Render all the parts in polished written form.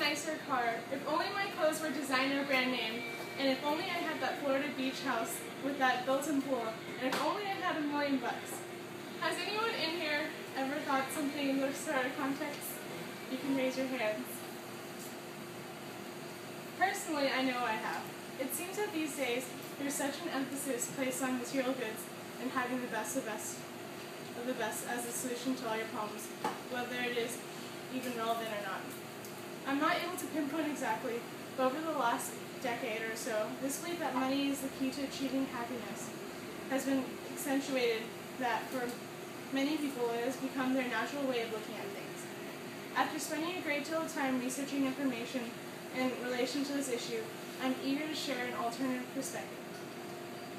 nicer car, if only my clothes were designer brand name, and if only I had that Florida beach house with that built-in pool, and if only I had $1 million. Has anyone in here ever thought something in this sort of context? You can raise your hands. Personally, I know I have. It seems that these days, there's such an emphasis placed on material goods and having the best of the best as a solution to all your problems, whether it is even relevant or not. I'm not able to pinpoint exactly, but over the last decade or so, this belief that money is the key to achieving happiness has been accentuated that for many people it has become their natural way of looking at things. After spending a great deal of time researching information in relation to this issue, I'm eager to share an alternative perspective.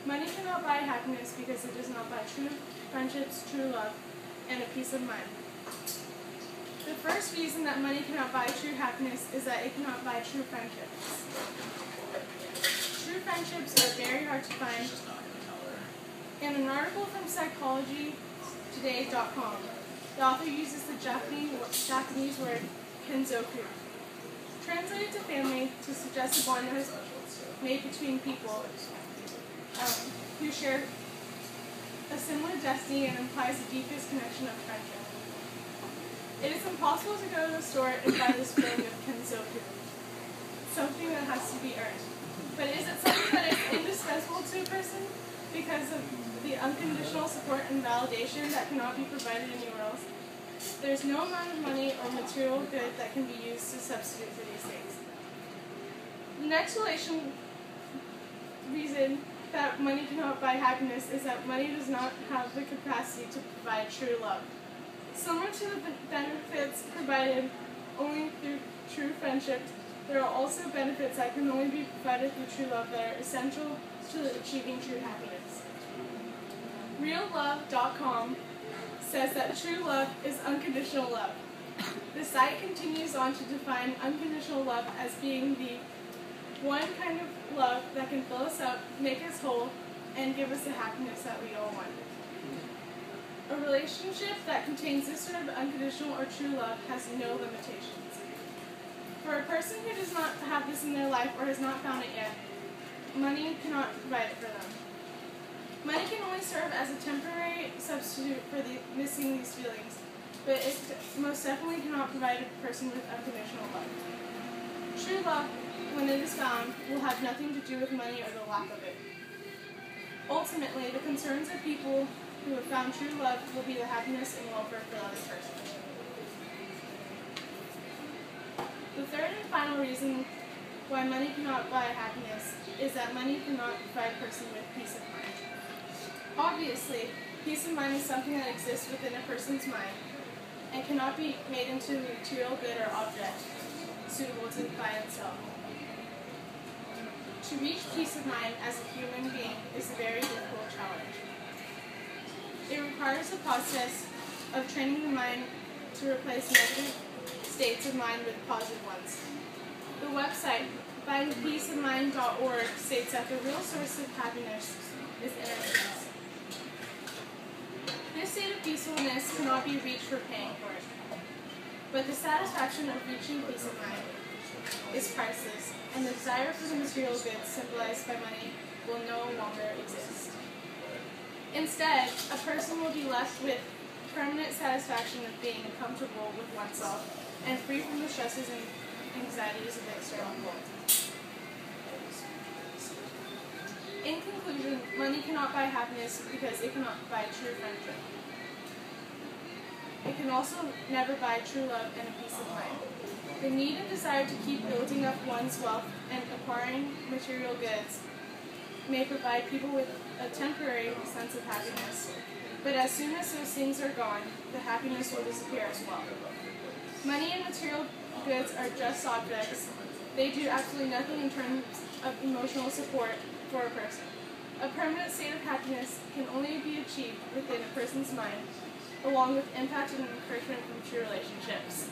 Money cannot buy happiness because it does not buy true friendships, true love, and a peace of mind. The first reason that money cannot buy true happiness is that it cannot buy true friendships. True friendships are very hard to find. In an article from psychologytoday.com, the author uses the Japanese word kenzoku, translated to family, to suggest a bond that is made between people who share a similar destiny and implies the deepest connection of friendship. It is impossible to go to the store and buy this feeling of kenzoku, something that has to be earned. But is it something that is indispensable to a person because of the unconditional support and validation that cannot be provided anywhere else? There's no amount of money or material good that can be used to substitute for these things. The next reason that money cannot buy happiness is that money does not have the capacity to provide true love. Similar to the benefits provided only through true friendships, there are also benefits that can only be provided through true love that are essential to achieving true happiness. RealLove.com says that true love is unconditional love. The site continues on to define unconditional love as being the one kind of love that can fill us up, make us whole, and give us the happiness that we all want. A relationship that contains this sort of unconditional or true love has no limitations. For a person who does not have this in their life or has not found it yet, money cannot provide it for them. Money can only serve as a temporary substitute for missing these feelings, but it most definitely cannot provide a person with unconditional love. True love, when it is found, will have nothing to do with money or the lack of it. Ultimately, the concerns of people who have found true love will be the happiness and welfare for the other person. The third and final reason why money cannot buy happiness is that money cannot provide a person with peace of mind. Obviously, peace of mind is something that exists within a person's mind and cannot be made into a material good or object suitable to by itself. To reach peace of mind as a human being is a very difficult challenge. It requires a process of training the mind to replace negative states of mind with positive ones. The website, findpeaceofmind.org, states that the real source of happiness is inner peace. This state of peacefulness cannot be reached for paying for it, but the satisfaction of reaching peace of mind is priceless, and the desire for the material goods symbolized by money will no longer exist. Instead, a person will be left with permanent satisfaction of being comfortable with oneself and free from the stresses and anxieties of the external world. In conclusion, money cannot buy happiness because it cannot buy true friendship. It can also never buy true love and a peace of mind. The need and desire to keep building up one's wealth and acquiring material goods may provide people with a temporary sense of happiness, but as soon as those things are gone, the happiness will disappear as well. Money and material goods are just objects. They do absolutely nothing in terms of emotional support for a person. A permanent state of happiness can only be achieved within a person's mind, along with impact and encouragement from true relationships.